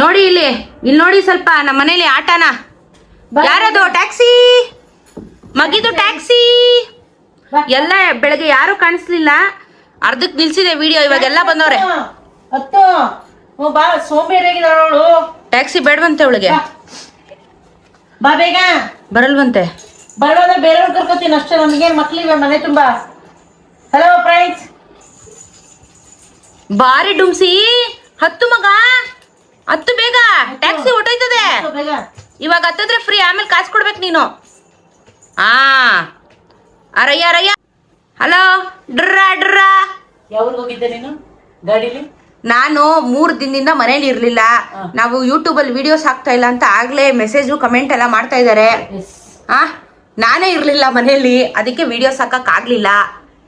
ನೋಡಿ ಇಲ್ಲಿ ನೋಡಿ ಸ್ವಲ್ಪ ನಮ್ಮ ಮನೇಲಿ ಆಟನ. ಯಾರದು ಟ್ಯಾಕ್ಸಿ? ಮಗಿದು ಟ್ಯಾಕ್ಸಿ. ಎಲ್ಲ ಬೆಳಗ್ಗೆ ಯಾರು ಕಾಣಿಸ್ಲಿಲ್ಲ, ಅರ್ಧಕ್ ನಿಲ್ಸಿದೆ ವಿಡಿಯೋ. ಇವಾಗೆಲ್ಲ ಬಂದವ್ರೆ. ಟ್ಯಾಕ್ಸಿ ಬೇಡವಂತೆ ಅವಳಿಗೆ, ಬಾ ಬೇಗ. ಬರಲ್ವಂತೆ. ಬರೋದ್ರೆ ಬೇರೆಯವ್ರು ಕರ್ಕೋತೀನಿ ಅಷ್ಟೇ, ನಮಗೇನು ಮಕ್ಳಿವೆ ಮನೆ ತುಂಬಾ. Hello friends. ಬಾರಿ ಡುಮ್ಸಿ, ಹತ್ತು ಮಗ, ಹತ್ತು ಬೇಗ, ಟ್ಯಾಕ್ಸಿ ಹೊಟ್ಟೋಯ್ತದೆ. ಇವಾಗ ಹತ್ತಿದ್ರೆ ಫ್ರೀ, ಆಮೇಲೆ ಕಾಸು ಕೊಡ್ಬೇಕು ನೀನು. ಅರಯ್ಯ ಅರಯ್ಯ. ಹಲೋ ಡ್ರಾ ಡ್ರಾ. ಯಾವ್ರಿಗೆ ಹೋಗಿದ್ದೆ ನೀನು ಗಾಡಿಲಿ? ನಾನು 3 ದಿನದಿಂದ ಮನೇಲಿ ಇರ್ಲಿಲ್ಲ. ನಾವು ಯೂಟ್ಯೂಬ್ ಅಲ್ಲಿ ವಿಡಿಯೋಸ್ ಹಾಕ್ತಾ ಇಲ್ಲ ಅಂತ ಆಗ್ಲೇ ಮೆಸೇಜು ಕಮೆಂಟ್ ಎಲ್ಲ ಮಾಡ್ತಾ ಇದಾರೆ. ನಾನೇ ಇರ್ಲಿಲ್ಲ ಮನೇಲಿ, ಅದಕ್ಕೆ ವಿಡಿಯೋಸ್ ಹಾಕಕ್ ಆಗ್ಲಿಲ್ಲ.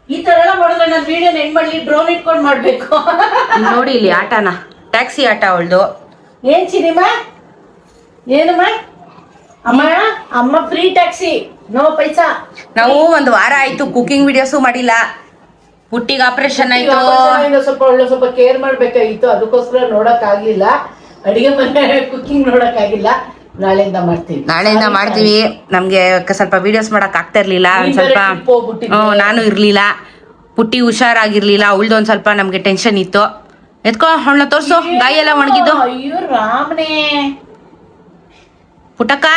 ಈ ತರ ಎಲ್ಲ ಮಾಡಿದ್ರೆ ನಾನು ವಿಡಿಯೋ ಹೆಂಗ್ ಮಾಡ್ಲಿ? ಡ್ರೋನ್ ಇಟ್ಕೊಂಡು ಮಾಡ್ಬೇಕು. ನೋಡಿ ಇಲ್ಲಿ ಆಟನ, ಟ್ಯಾಕ್ಸಿ ಆಟ ಅವಳ್ದು. ಏನ್ ಸಿನಿಮಾ? ಏನಮ್ಮ? ಅಮ್ಮ ಅಮ್ಮ ಫ್ರೀ ಟ್ಯಾಕ್ಸಿ, ನೋ ಪೈಸಾ. ನಾವು 1 ವಾರ ಆಯ್ತು ಕುಕಿಂಗ್ ವಿಡಿಯೋಸು ಮಾಡಿಲ್ಲ. ಪುಟ್ಟಿಗೆ ಆಪರೇಷನ್ ಆಯ್ತು, ಸ್ವಲ್ಪ ಕೇರ್ ಮಾಡ್ಬೇಕಾಗಿತ್ತು, ಅದಕ್ಕೋಸ್ಕರ ನೋಡಕ್ ಆಗ್ಲಿಲ್ಲ. ಅಡಿಗೆ ಮನೆ ಕುಕಿಂಗ್ ನೋಡಕ್ ಆಗಿಲ್ಲ. ನಾಳೆಯಿಂದ ಮಾಡ್ತೀವಿ. ನಮ್ಗೆ ಸ್ವಲ್ಪ ವಿಡಿಯೋಸ್ ಮಾಡಕ್ ಆಗ್ತಾ ಇರ್ಲಿಲ್ಲ. ಸ್ವಲ್ಪ ನಾನು ಇರ್ಲಿಲ್ಲ, ಪುಟ್ಟಿ ಹುಷಾರಾಗಿರ್ಲಿಲ್ಲ, ಅವಳ್ದು ಒಂದ್ ಸ್ವಲ್ಪ ನಮ್ಗೆ ಟೆನ್ಷನ್ ಇತ್ತು. ಎತ್ಕೋ ಅವಳನ್ನ ತೋರ್ಸು, ಗಾಯ ಎಲ್ಲ ಒಣಗಿದ್ದು. ಅಯ್ಯೋ ರಾಮನೇ. ಪುಟ್ಟಕ್ಕ,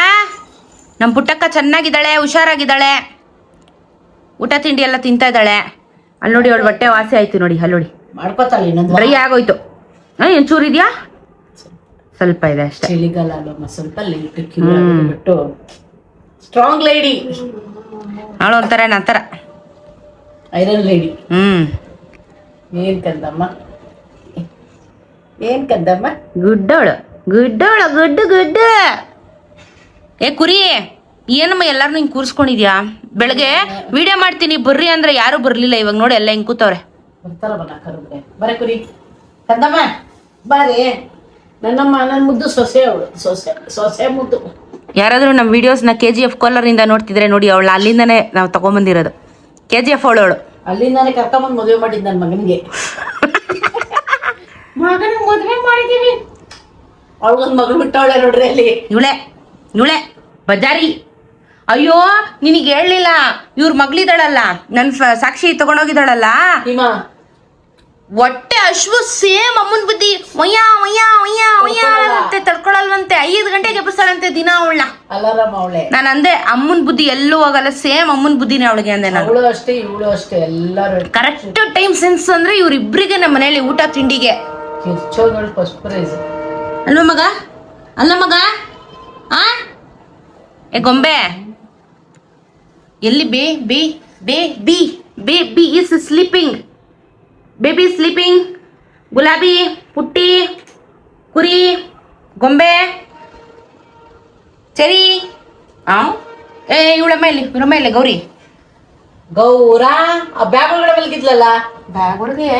ನಮ್ ಪುಟ್ಟಕ್ಕ ಚೆನ್ನಾಗಿದ್ದಾಳೆ, ಹುಷಾರಾಗಿದ್ದಾಳೆ, ಊಟ ತಿಂಡಿ ಎಲ್ಲ ತಿಂತಾ ಇದ್ದಾಳೆ. ಅಲ್ಲಿ ನೋಡಿ ಅವಳು ಹೊಟ್ಟೆ ವಾಸಿ ಆಯ್ತು ನೋಡಿ, ಅಲ್ಲಿ ನೋಡಿ ಮಾಡ್ಕೋತಾಳೆ, ಡ್ರೈ ಆಗೋಯ್ತು. ಏನ್ ಚೂರ್ ಇದೆಯಾ? ಸ್ವಲ್ಪ ಇದೆ ಅಷ್ಟೇ. ಚಳಿಗಾಲ ಅಲ್ವಮ್ಮ, ಸ್ವಲ್ಪ ಲೈಟ್ ಬಿಟ್ಟು ಸ್ಟ್ರಾಂಗ್ ಲೇಡಿ. ಅವಳು ಒಂಥರ ನಂತರ ಐರನ್ ಲೇಡಿ. ಏನ್ ಕಂದಮ್ಮ, ಏನ್ ಕಂದಮ್ಮ? ಗುಡ್ಡವಳು ಗುಡ್ಡವಳು, ಗುಡ್ಡು ಗುಡ್ಡು. ಏ ಕುರಿ, ಏನಮ್ಮ ಎಲ್ಲಾರು ಹಿಂಗ್ ಕೂರ್ಸ್ಕೊಂಡಿದ್ಯಾ? ಬೆಳಗ್ಗೆ ವಿಡಿಯೋ ಮಾಡ್ತೀನಿ ಬರ್ರಿ ಅಂದ್ರೆ ಯಾರು ಬರ್ಲಿಲ್ಲ. ಇವಾಗ ನೋಡಿ ಎಲ್ಲ ಹಿಂಗ್ ಕೂತವ್ರೆ. ಬರ್ತಾರಮ್ಮ ಕರೆದ್ರೆ. ಬರ ಕುರಿ, ಕಂದಮ್ಮ ಬಾರಿ. ನನ್ನಮ್ಮ, ನನ್ನ ಮುದ್ದು ಸೊಸೆ ಅವಳು, ಸೊಸೆ ಮುದ್ದು. ಯಾರಾದ್ರೂ ನಮ್ಮ ವಿಡಿಯೋಸ್ನ KGF ಕೋಲಾರಿಂದ ನೋಡ್ತಿದ್ರೆ ನೋಡಿ, ಅವಳು ಅಲ್ಲಿಂದಾನೆ ನಾವು ತಗೊಂಬಂದಿರೋದು. KGF ಅವಳು ಅಲ್ಲಿಂದಾನೆ ಕರ್ಕೊಂಬಂದು ಮದುವೆ ಮಾಡಿದ್ದು ನನ್ನ ಮಗನಿಗೆ. ಮಗನಿಗೆ ಮದುವೆ ಮಾಡಿದೀವಿ. ಅವಳೊಂದು ಮಗಳು ಬಿಟ್ಟವಳೆ ನೋಡ್ರಿ ಅಲ್ಲಿ. ಇವಳೆ ಬಜಾರಿ. ಅಯ್ಯೋ ನಿನಗೆ ಹೇಳಲಿಲ್ಲ, ಇವ್ರ ಮಗಳಿದ್ದಾಳಲ್ಲ, ನನ್ನ ಸಾಕ್ಷಿ ತಗೊಂಡೋಗಿದ್ದಾಳಲ್ಲ, ಹೊಟ್ಟೆ ಅಶ್ವು ಸೇಮ್ ಅಮ್ಮನ್ ಬುದ್ಧಿ. ಒಯ್ಯ ಒಯ್ಯ ಒಯ್ಯ ಒಯ್ಯ ಅಂತ ತಡ್ಕೊಳಲ್ವಂತೆ. 5 ಗಂಟೆಗೆ ಎಬ್ಬಿಸ್ತಾಳಂತೆ ದಿನ ಅವಳನ್ನ. ಅಲಾರಾಮ್ ಅವಳೆ. ನಾನು ಅಂದೆ ಅಮ್ಮನ್ ಬುದ್ಧಿ ಎಲ್ಲೂ ಹೋಗಲ್ಲ, ಸೇಮ್ ಅಮ್ಮನ್ ಬುದ್ಧಿನೇ ಅವಳಿಗೆ ಅಂದೆ ನಾನು. ಅವಳು ಅಷ್ಟೇ ಇವಳು ಅಷ್ಟೇ, ಎಲ್ಲರೂ ಕರೆಕ್ಟ್ ಟೈಮ್ ಸೆನ್ಸ್ ಅಂದ್ರೆ ಇವ್ರಿಬ್ರಿಗೆ ನಮ್ಮ ಮನೇಲಿ ಊಟ ತಿಂಡಿಗೆ ಫಸ್ಟ್ ಪ್ರೈಸ್ ಅಲ್ವ ಮಗ? ಅಲ್ಲ ಮಗ? ಏ ಗೊಂಬೆ ಎಲ್ಲಿ? Baby is sleeping. Baby sleeping. ಗುಲಾಬಿ, ಪುಟ್ಟಿ, ಕುರಿ, ಗೊಂಬೆ, ಚರಿ. ಏ ಇವಳಮ್ಮ ಇಲ್ಲಿ ಗೌರಿ. ಗೌರ ಆ ಬ್ಯಾಗ್ ಒಳಗಡೆ ಮಲಗಿದ್ಲಲ್ಲ, ಬ್ಯಾಗ್ ಒಳಗೆ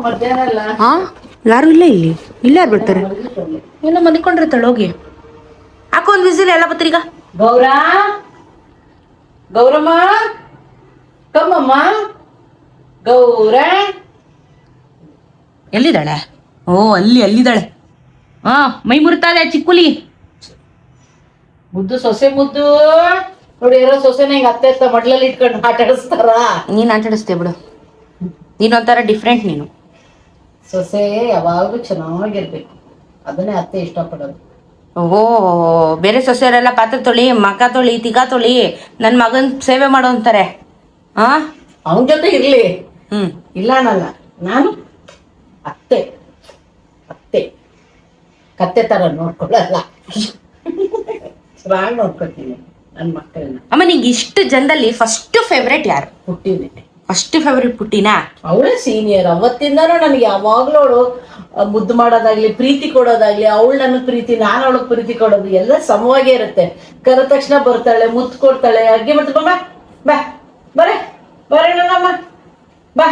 ಮಧ್ಯಾಹ್ನ ಅಲ್ಲ. ಯಾರು ಇಲ್ಲ ಇಲ್ಲಿ. ಇಲ್ಲ ಯಾರು ಬರ್ತಾರೆ? ಎಲ್ಲ ಮಲಿಕೊಂಡಿರ್ತಾಳೆ. ಹೋಗಿ ಹಾಕೋ ಒಂದು ವಿಸಿಲ್, ಎಲ್ಲ ಬತ್ತೀಗ. ಗೌರಮ್ಮ ಕಮ್ಮಮ್ಮ. ಗೌರ ಎಲ್ಲಿದ್ದಾಳೆ? ಓ ಅಲ್ಲಿದ್ದಾಳೆ. ಮೈ ಮುರಿತಾಳೆ ಚಿಕ್ಕುಲಿ. ಮುದ್ದು ಸೊಸೆ ಮುದ್ದು ನೋಡಿ. ಯಾರೋ ಸೊಸೆನ ಹಿಂಗ ಅತ್ತೆ ಮಡ್ಲಲ್ಲಿ ಇಟ್ಕೊಂಡು ಆಟ ಆಡಿಸ್ತಾರ. ನೀನ್ ಆಟ ಆಡಿಸ್ತೇ ಬಿಡು, ನೀನೊಂಥರ ಡಿಫ್ರೆಂಟ್. ನೀನು ಸೊಸೆ ಯಾವಾಗ್ಲೂ ಚೆನ್ನಾಗಿರ್ಬೇಕು, ಅದನ್ನೇ ಅತ್ತೆ ಇಷ್ಟಪಡೋದು. ಓಹೋ, ಬೇರೆ ಸೊಸೆಯವರೆಲ್ಲ ಪಾತ್ರೆ ತೊಳಿ, ಮಕ ತೊಳಿ, ತಿಗ ತೊಳಿ, ನನ್ನ ಮಗನ್ ಸೇವೆ ಮಾಡೋ ಅಂತಾರೆ. ಅವನ ಜೊತೆ ಇರ್ಲಿ, ಇಲ್ಲ ಅನ್ನಲ್ಲ. ನಾನು ಅತ್ತೆ ಕತ್ತೆ ತರ ನೋಡ್ಕೊಳ್ಳಲ್ಲ, ಚೆನ್ನಾಗಿ ನೋಡ್ಕೊತೀನಿ ನನ್ನ ಮಕ್ಕಳನ್ನ. ಅಮ್ಮ ನಿಂಗೆ ಇಷ್ಟು ಜನದಲ್ಲಿ ಫಸ್ಟ್ ಫೇವ್ರೇಟ್ ಯಾರು? ಪುಟ್ಟಿನೇ ಫಸ್ಟ್ ಫೇವ್ರೇಟ್. ಪುಟ್ಟಿನಾ? ಅವಳೇ ಸೀನಿಯರ್. ಅವತ್ತಿಂದಾನು ನನಗೆ ಯಾವಾಗ್ಲೂ ಅವಳು ಮುದ್ದು ಮಾಡೋದಾಗ್ಲಿ, ಪ್ರೀತಿ ಕೊಡೋದಾಗ್ಲಿ, ಅವಳು ನನಗೆ ಪ್ರೀತಿ, ನಾನು ಅವಳಿಗೆ ಪ್ರೀತಿ ಕೊಡೋದು ಎಲ್ಲ ಸಮವಾಗೇ ಇರುತ್ತೆ. ಕರೆದ ತಕ್ಷಣ ಬರ್ತಾಳೆ, ಮುತ್ತು ಕೊಡ್ತಾಳೆ, ಅಡ್ಗೆ ಮಾಡ್ತಾ ಬಾ ಬಾ ಬರೇ ನನ್ನಮ್ಮ ಬಾ.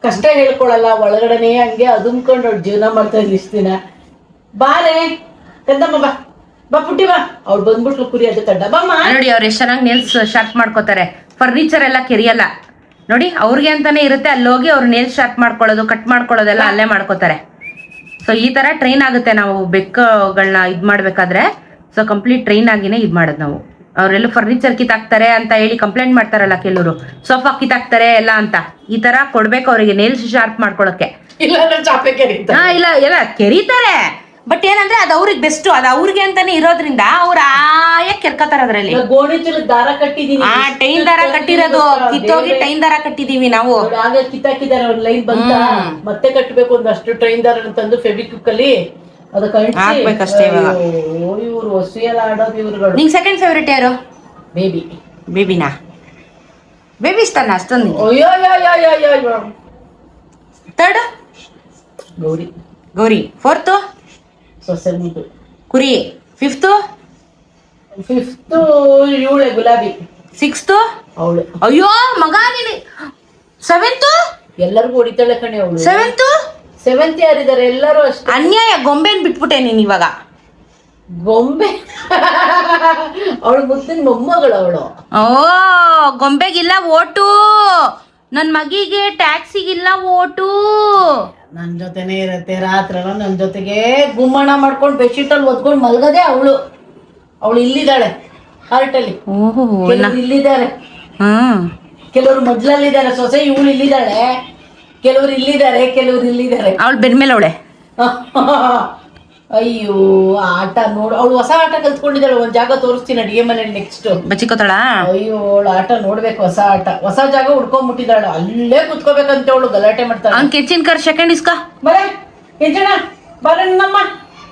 ಕಷ್ಟ ಹೇಳ್ಕೊಳಲ್ಲ, ಒಳಗಡೆನೆ ಹಂಗೆ ಅದುಮ್ಕೊಂಡು ಅವಳು ಜೀವನ ಮಾಡ್ತಾ ಇಷ್ಟು ದಿನ. ಬಾರೇ ಕಂದಮ್ಮ, ಬಾ ಪುಟ್ಟಿ ಬಾ. ಅವ್ಳು ಬಂದ್ಬಿಟ್ಲು ಕುರಿ ಅದು ಕಡ್ಡ ಬಮ್ಮ. ನೋಡಿ ಅವ್ರು ಎಷ್ಟು ಚೆನ್ನಾಗಿ ನೇಲ್ಸ್ ಶಾರ್ಪ್ ಮಾಡ್ಕೋತಾರೆ. ಫರ್ನಿಚರ್ ಎಲ್ಲ ಕೆರಿಯಲ್ಲ ನೋಡಿ, ಅವ್ರಿಗೆ ಅಂತಾನೆ ಇರುತ್ತೆ. ಅಲ್ಲಿ ಹೋಗಿ ಅವ್ರು ನೇಲ್ಸ್ ಶಾರ್ಪ್ ಮಾಡ್ಕೊಳ್ಳೋದು, ಕಟ್ ಮಾಡ್ಕೊಳ್ಳೋದೆಲ್ಲ ಅಲ್ಲೇ ಮಾಡ್ಕೋತಾರೆ. ಸೊ ಈ ತರ ಟ್ರೈನ್ ಆಗುತ್ತೆ ನಾವು ಬೆಕ್ಕುಗಳನ್ನ ಇದ್ ಮಾಡ್ಬೇಕಾದ್ರೆ. ಸೊ ಕಂಪ್ಲೀಟ್ ಟ್ರೈನ್ ಆಗಿನೇ ಇದ್ ಮಾಡೋದು ನಾವು. ಅವರೆಲ್ಲ ಫರ್ನಿಚರ್ ಕಿತ್ತಾಕ್ತಾರೆ ಅಂತ ಹೇಳಿ ಕಂಪ್ಲೇಂಟ್ ಮಾಡ್ತಾರಲ್ಲ ಕೆಲವರು, ಸೋಫಾ ಕಿತ್ತಾಕ್ತಾರೆ ಎಲ್ಲ ಅಂತ. ಈ ತರ ಕೊಡ್ಬೇಕು ಅವರಿಗೆ ನೇಲ್ಸ್ ಶಾರ್ಪ್ ಮಾಡ್ಕೊಳಕ್ಕೆ. ಹಾ ಇಲ್ಲ ಎಲ್ಲ ಕೆರೀತಾರೆ, ಬಟ್ ಏನಂದ್ರೆ ಅದು ಅವ್ರಿಗೆ ಬೆಸ್ಟ್, ಅದು ಅವ್ರಿಗೆ ಅಂತಾನೆ ಇರೋದ್ರಿಂದ ಅವ್ರ ಆಯಾ ಕೆರ್ಕತಾರ ಅದ್ರಲ್ಲಿ. ಗೋಣಿ ಚೀಲಕ್ಕೆ ದಾರ ಕಟ್ಟಿದೀನಿ, ಟೈನ್ ದಾರ ಕಟ್ಟಿರೋದು ಕಿತ್ತೋಗಿ ಟೈನ್ ದಾರ ಕಟ್ಟಿದೀವಿ ನಾವು. ಆಗ ಕಿತ್ತಾಕಿದ್ದಾರೆ ಅವ್ರ ಲೈನ್ ಬಂತ, ಮತ್ತೆ ಕಟ್ಟಬೇಕು ಒಂದಷ್ಟು ಟ್ರೈನ್ ದಾರ ತಂದು ಫೆವಿಕ್ವಿಕ್ ಅಲ್ಲಿ ಅದಕ್ಕೆ ಹಾಕ್ಬೇಕಷ್ಟೇ. ಇವ್ರು ಹೊಸಿಯಲ್ಲ ಆಡೋದು ಇವ್ರುಗಳು. ನಿಂಗ್ ಸೆಕೆಂಡ್ ಫೇವ್ರೇಟ್ ಯಾರು? ಬೇಬಿ. ಬೇಬಿನಾ? ಬೇಬಿ ಇಷ್ಟನ ಅಷ್ಟೊಂದು? ಅಯ್ಯೋ ಥರ್ಡ್ ಗೌರಿ. ಗೌರಿ. ಫೋರ್ತ್ ಸೊಸೆ ಮುದ್ದು ಕುರಿ. ಫಿಫ್ತ್ ಇವಳೆ ಗುಲಾಬಿ. ಸಿಕ್ಸ್ತ್ ಅವಳು. ಅಯ್ಯೋ ಮಗ ನೀನು. ಸೆವೆಂತ್ ಎಲ್ಲರಿಗೂ ಹೊಡಿತಾಳೆ ಕಣೆ ಅವಳು. ಸೆವೆಂತ್ ಯಾರಿದ್ದಾರೆ ಎಲ್ಲರೂ ಅಷ್ಟೇ. ಅನ್ಯಾಯ. ಗೊಂಬೆನ್ ಬಿಟ್ಬಿಟ್ಟೆ ನೀನ್ ಇವಾಗ. ಗೊಂಬೆ ಅವಳು ಮುದ್ದಿನ ಮೊಮ್ಮಗಳು ಅವಳು. ಓ ಗೊಂಬೆಗಿಲ್ಲ ಓಟು, ನನ್ ಮಗಿಗೆ ಟ್ಯಾಕ್ಸಿಗಿಲ್ಲ ಓಟು. ನನ್ ಜೊತೆನೆ ಇರತ್ತೆ ರಾತ್ರಿ ನನ್ ಜೊತೆಗೆ ಗುಮ್ಮಣ ಮಾಡ್ಕೊಂಡು ಬೆಡ್ಶೀಟ್ ಅಲ್ಲಿ ಒದ್ಕೊಂಡು ಮಲ್ಗದೆ ಅವಳು. ಅವಳು ಇಲ್ಲಿದ್ದಾಳೆ ಹಾರ್ಟ್ ಅಲ್ಲಿ. ಕೆಲವರು ಇಲ್ಲಿದ್ದಾರೆ, ಕೆಲವರು ಮೊದ್ಲಲ್ಲಿದ್ದಾರೆ ಸೊಸೆ. ಇವಳು ಇಲ್ಲಿದ್ದಾಳೆ, ಕೆಲವರು ಇಲ್ಲಿದ್ದಾರೆ. ಅವಳು ಬೆನ್ಮೇಲೆ ಅವಳೆ. ಅಯ್ಯೋ ಆಟ ನೋಡು, ಅವಳು ಹೊಸ ಆಟ ಕಲ್ತ್ಕೊಂಡಿದ್ದಾಳೆ. ಒಂದ್ ಜಾಗ ತೋರಿಸ್ತೀನಿ ಅಡಿಗೆ ಮನೇಲಿ ನೆಕ್ಸ್ಟ್. ಬಚ್ಚಿಕೋತಾಳ. ಅಯ್ಯೋ ಅವಳು ಆಟ ನೋಡ್ಬೇಕು, ಹೊಸ ಜಾಗ ಹುಡ್ಕೊಂಡ್ಬಿಟ್ಟಿದ್ದಾಳು. ಅಲ್ಲೇ ಕುತ್ಕೋಬೇಕಂತ ಅವಳು ಗಲಾಟೆ ಮಾಡ್ತಾಳೆ. ಅವ್ನ್ ಕೆಚ್ಚಿನ ಕರ್ ಸೆಕೆಂಡ್ ಇಸ್ಕ ಬರೇ ಕೆಂಚಣ ಬರಣ್ಣಮ್ಮ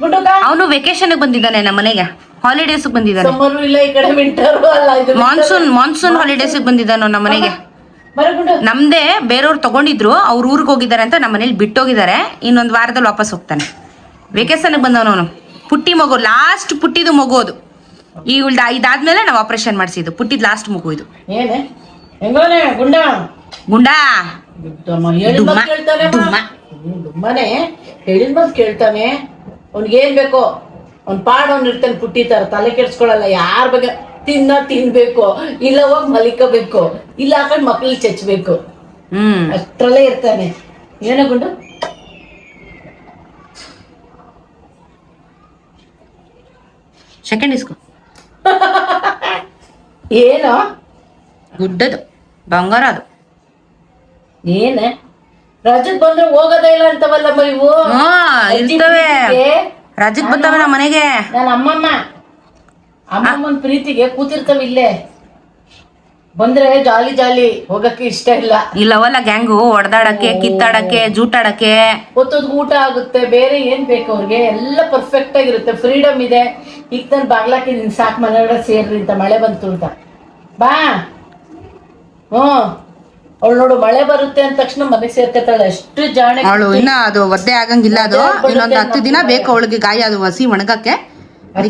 ಗುಡ್ಡುಕ. ಅವನು ವೆಕೇಶನ್ ಬಂದಿದ್ದಾನೆ ನಮ್ಮ ಮನೆಗೆ, ಹಾಲಿಡೇಸ್ ಬಂದಿದ್ದಾನೆ. ಸಮ್ಮರು ಇಲ್ಲ ಈ ಕಡೆ ವಿಂಟರ್ ಅಲ್ಲ, ಇದು ಮಾನ್ಸೂನ್ ಹಾಲಿಡೇಸ್ ಬಂದಿದ್ದಾನೆ ನಮ್ಮ ಮನೆಗೆ. ನಮ್ದೇ ಬೇರೆಯವ್ರು ತಗೊಂಡಿದ್ರು, ಅವ್ರ ಊರಿಗೆ ಹೋಗಿದ್ದಾರೆ ಅಂತ ನಮ್ಮ ಮನೇಲಿ ಬಿಟ್ಟೋಗಿದ್ದಾರೆ. ಇನ್ನೊಂದು ವಾರದಲ್ಲಿ ವಾಪಸ್ ಹೋಗ್ತಾನೆ. ವೆಕೇಶನ್ ಬಂದವನು. ಪುಟ್ಟಿ ಮಗು, ಲಾಸ್ಟ್ ಪುಟ್ಟಿದು ಮಗು ಅದು. ಈ ಇದಾದ್ಮೇಲೆ ನಾವು ಆಪರೇಷನ್ ಮಾಡಿಸಿದ್ದು. ಪುಟ್ಟಿದ್ ಲಾಸ್ಟ್ ಮಗು ಇದು. ಏನೇ ಹೆಂಗೋನೆ ಗುಂಡಾ ದುಮ್ಮನೆ ಹೇಳಿದ ಮಾತು ಕೇಳ್ತಾನೆ. ಅವ್ನಿಗೇನ್ ಬೇಕೋ ಅವ್ನ್ ಪಾಡವ್ನು ಇರ್ತಾನೆ. ಪುಟ್ಟಿ ತರ ತಲೆ ಕೆಡ್ಸ್ಕೊಳಲ್ಲ. ಯಾರ ಬಗ್ಗೆ ತಿನ್ಬೇಕು, ಇಲ್ಲ ಹೋಗಿ ಮಲಿಕಬೇಕು, ಇಲ್ಲ ಹಾಕೊಂಡ್ ಮಕ್ಳಿಗೆ ಚಚ್ಬೇಕು, ಅಷ್ಟ್ರಲ್ಲೇ ಇರ್ತಾನೆ. ಏನೋ ಗುಂಡು ಸೆಕೆಂಡ್ ಇಸ್ಕೊ. ಏನೋ ಗುಡ್ಡದು ಬಂಗಾರ ಅದು. ಏನೇ ರಜಕ್ ಬಂದ್ರೆ ಹೋಗೋದೇ ಇಲ್ಲ ಅಂತವಲ್ಲಮ್ಮ ಇವು. ಇರ್ತವೆ, ರಜಕ್ ಬರ್ತಾವೆ ನಮ್ಮ ಮನೆಗೆ. ನನ್ನ ಅಮ್ಮಮ್ಮನ ಪ್ರೀತಿಗೆ ಕೂತಿರ್ತಾವ ಇಲ್ಲೇ. ಬಂದ್ರೆ ಜಾಲಿ ಹೋಗಕ್ಕೆ ಇಷ್ಟ ಇಲ್ಲ. ಇಲ್ಲವಲ್ಲ ಗ್ಯಾಂಗು ಹೊಡೆದಾಡಕ್ಕೆ, ಕಿತ್ತಾಡಕ್ಕೆ, ಜೂಟಾಡಕ್ಕೆ. ಹೊತ್ತದ ಊಟ ಆಗುತ್ತೆ, ಬೇರೆ ಏನ್ ಬೇಕು ಅವ್ರಿಗೆ, ಎಲ್ಲ ಪರ್ಫೆಕ್ಟ್ ಆಗಿರುತ್ತೆ. ಫ್ರೀಡಮ್ ಇದೆ. ಈಗ ತಾನು ಬಾಗ್ಲಾಕಿ ನಿನ್ ಸಾಕು ಮನೆಯೊಳಗೆ ಸೇರ್ರಿ ಅಂತ, ಮಳೆ ಬಂತು ಅಂತ. ಬಾ ಅವಳು ನೋಡು, ಮಳೆ ಬರುತ್ತೆ ಅಂದ ತಕ್ಷಣ ಮನೆಗೆ ಸೇರ್ಕತಾಳೆ. ಅಷ್ಟು ಜಾಣೆ ಅವಳು. ಇನ್ನ ಅದು ಒದ್ದೆ ಆಗಂಗಿಲ್ಲ, ಅದು ಇನ್ನೊಂದು 10 ದಿನ ಬೇಕು ಅವಳಿಗೆ ಗಾಯ ಅದು ಹಸಿ ಒಣಗಕ್ಕೆ.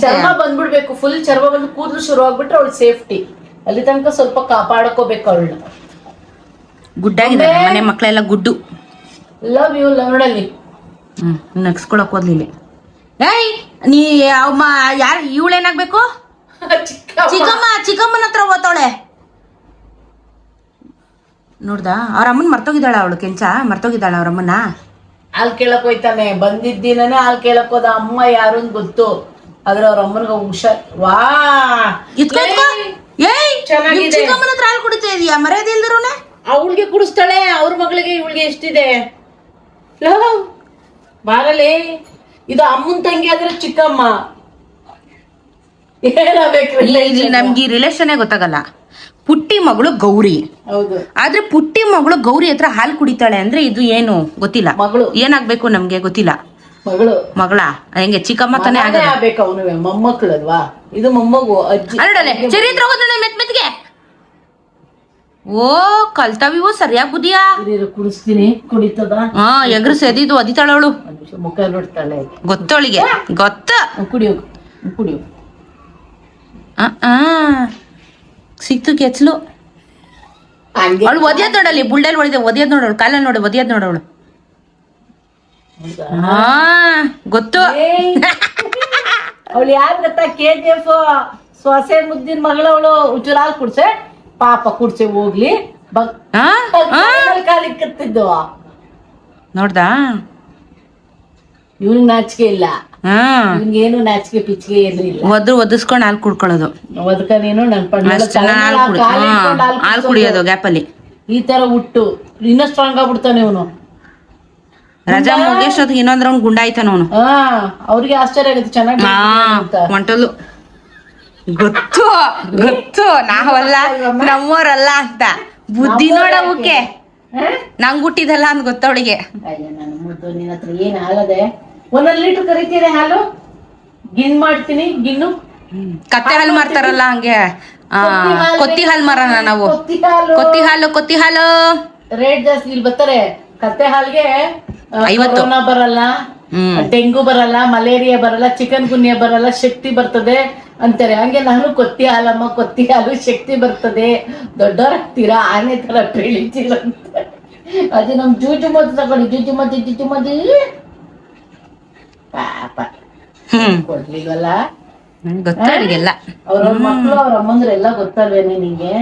ಚರ್ಮ ಬಂದ್ಬಿಡ್ಬೇಕು, ಫುಲ್ ಚರ್ಮ ಬಂದು ಕೂದಲು ಶುರು ಆಗ್ಬಿಟ್ರೆ ಅವಳು ಸೇಫ್ಟಿ. ಅಲ್ಲಿ ತನಕ ಸ್ವಲ್ಪ ಕಾಪಾಡಕೋಬೇಕು ಅವಳನ್ನ. ಗುಡ್ಡಾಗಿದೆ ಮನೆ ಮಕ್ಕಳೆಲ್ಲ ಗುಡ್ಡು. ಲವ್ ಯು ನೋಡಲ್ಲಿ. ನಗ್ಸ್ಕೊಳಕ್ ಹೋದ್ಲಿಲ್ಲ. ಏಯ್ ನೀ ಅಮ್ಮ ಯಾರು ಇವಳೇನಾಗ್ಬೇಕು? ಚಿಕ್ಕಮ್ಮನ ಹತ್ರ ಓದ್ತಾಳೆ. ನೋಡ್ದ ಅವ್ರ ಅಮ್ಮನ್ ಮರ್ತೋಗಿದ್ದಾಳ ಅವಳು. ಕೆಂಚ ಮರ್ತೋಗಿದ್ದಾಳ ಅವ್ರ ಅಮ್ಮನ. ಹಾಲ್ ಕೇಳಕ್ ಹೋಯ್ತಾನೆ. ಬಂದಿದ್ದೀನೇ ಹಾಲ್ ಕೇಳಕ್ ಹೋದ. ಅಮ್ಮ ಯಾರು ಅಂತ ಗೊತ್ತು, ಆದ್ರೆ ಅವ್ರ ಅಮ್ಮನಿಗೆ ಹುಷಾರ್. ವಾ ಚೆನ್ನಾಗಿದೆ. ಚಿಕ್ಕಮ್ಮನ ಹತ್ರ ಹಾಲು ಕುಡಿತಾ ಇದೀಯಾ? ಮರ್ಯಾದೆ ಇಲ್ದಿರೋನೆ. ಅವಳಿಗೆ ಕುಡಿಸ್ತಾಳೆ, ಅವ್ರ ಮಗಳಿಗೆ ಇವಳಿಗೆ ಎಷ್ಟಿದೆ. ಬಾರಲಿ, ಇದು ಅಮ್ಮನ ತಂಗಿ ಆದ್ರೆ ಚಿಕ್ಕಮ್ಮ. ನಮ್ಗೆ ಈ ರಿಲೇಷನ್ ಗೊತ್ತಾಗಲ್ಲ. ಪುಟ್ಟಿ ಮಗಳು ಗೌರಿ. ಹೌದು. ಆದ್ರೆ ಪುಟ್ಟಿ ಮಗಳು ಗೌರಿ ಹತ್ರ ಹಾಲು ಕುಡಿತಾಳೆ ಅಂದ್ರೆ ಇದು ಏನು ಗೊತ್ತಿಲ್ಲ. ಮಗಳು ಏನಾಗ್ಬೇಕು ನಮ್ಗೆ ಗೊತ್ತಿಲ್ಲ. ಮಗಳ ಹೆಂಗೆ ಚಿಕ್ಕಮ್ಮ ತಾನೇ ಆಗ್ಬೇಕು. ಅವನು ಮೊಮ್ಮಕ್ಕಳಲ್ವಾ, ಇದು ಮೊಮ್ಮಗು. ಅಜ್ಜಿ ಚರಿತ್ರ ಹೋದ್ರೆ ಮೆತ್ಮೆತ್ಗೆ. ಓ ಕಲ್ತಾವಿವು ಸರಿಯಾಗಿ ಬುದಿಯಾ. ಕುಡಿಸ್ತೀನಿ, ಕುಡಿತದ. ಎಗ್ರು ಸೆದಿದು ಒದಿತಾಳವಳು. ಮುಖ ನೋಡ್ತಾಳೆ, ಗೊತ್ತವಳಿಗೆ ಗೊತ್ತ. ಕುಡಿಯೋ ಸಿಕ್ತು ಕೆಚ್ಲು. ಅವಳು ಒದಿಯದ್ ನೋಡಲ್ಲಿ, ಬುಲ್ಡಲ್ಲಿ ಒದಿಯದ್ ನೋಡವಳು, ಕಾಲಲ್ಲಿ ನೋಡಿ ಒದಿಯದ್ ನೋಡವಳು. ಗೊತ್ತು. ಅವಳು ಯಾರು ಗೊತ್ತಾ? KGF ಸೊಸೆ ಮುದ್ದಿನ ಮಗಳವಳು. ಉಚ್ಚೂರು ಹಾಲು ಕುಡ್ಸೆ ಪಾಪ, ಕುಡ್ಸೆ ಹೋಗ್ಲಿ. ಕಾಲಿಗೆ ಕತ್ತಿದ್ದು ನೋಡ್ದಾ? ಇವ್ನಿಗೆ ನಾಚಿಕೆ ಇಲ್ಲ, ಹಾ ಇವ್ನಿಗೇನು ನಾಚಿಕೆ ಪಿಚ್ಚಿಗೆ ಏನು ಇಲ್ಲ. ಒದಿಸ್ಕೊಂಡು ಹಾಲು ಕುಡ್ಕೊಳ್ಳೋದು, ಅದಕ್ಕ ನೀನು ನನ್ ಅಷ್ಟ್ ಚೆನ್ನಾಗ್ ಹಾಲು ಕುಡಿಯೋದು ಗ್ಯಾಪಲ್ಲಿ. ಈ ತರ ಹುಟ್ಟು ಇನ್ನೂ ಸ್ಟ್ರಾಂಗ್ ಆಗ್ಬಿಡ್ತಾನೆ ಇವನು. ರಜಾ ಮುಗಿಸೋದು ಇನ್ನೊಂದ್ ರೌಂಡ್ ಗುಂಡಾಯ್ತಾನ ಅವನು. ಅವ್ರಿಗೆ ಆಶ್ಚರ್ಯ ಆಗುತ್ತೆ ಚೆನ್ನಾಗಿ ಹೊಂಟಲು. ಗೊತ್ತು ಗೊತ್ತು ನಾವಲ್ಲ ನಮ್ಮೋರಲ್ಲ ಅಂತ ಬುದ್ಧಿ ನೋಡವಕ್ಕೆ, ನಂಗ್ ಹುಟ್ಟಿದಲ್ಲ ಅಂತ ಗೊತ್ತವಳಿಗೆ. ಅಯ್ಯ ನನ್ನ ಮುದ್ದು, ನಿನ್ನ ಹತ್ರ ಏನ್ ಹಾಲದೆ? 1 ಲೀಟರ್ ಕರಿತೀರಿ ಹಾಲು? ಗಿನ್ ಮಾಡ್ತೀನಿ, ಗಿನ್ನು ಕತ್ತೆ ಹಾಲು ಮಾರ್ತಾರಲ್ಲ ಹಂಗೆ, ಕೊತ್ತಿ ಹಾಲು ಮಾರೋಣ ನಾವು. ಕೊತ್ತಿ ಹಾಲು ರೇಟ್ ಜಾಸ್ತಿ. ಇಲ್ಲಿ ಬರ್ತಾರೆ ಕತ್ತೆ ಹಾಲ್ಗೆ 50. ಕೊರೋನಾ ಬರಲ್ಲ, ಡೆಂಗು ಬರಲ್ಲ, ಮಲೇರಿಯಾ ಬರಲ್ಲ, ಚಿಕನ್ ಗುನ್ಯಾ ಬರಲ್ಲ, ಶಕ್ತಿ ಬರ್ತದೆ ಅಂತಾರೆ. ಹಂಗೆ ನಾನು ಕೊತ್ತಿ ಹಾಲಮ್ಮ, ಕೊತ್ತಿ ಹಾಲು ಶಕ್ತಿ ಬರ್ತದೆ, ದೊಡ್ಡವರಾಗ್ತೀರಾ, ಆನೆ ತರ ಬೆಳಿತೀರ ಅಂತ. ಅದು ನಮ್ ಜೂಜು ಮದ್ದು ತಗೊಳ್ಳಿ, ಜೂಜು ಮದ್ದು ಪಾಪ ಕೊಡ್ಲಿಲ್ವಲ್ಲ. ಗೊತ್ತವರಿಗೆಲ್ಲ ಅವ್ರ ಮಕ್ಳು ಅವ್ರ ಅಮ್ಮಂದ್ರೆ ಎಲ್ಲ ಗೊತ್ತಲ್ವೇನೆ ನಿಂಗೆ?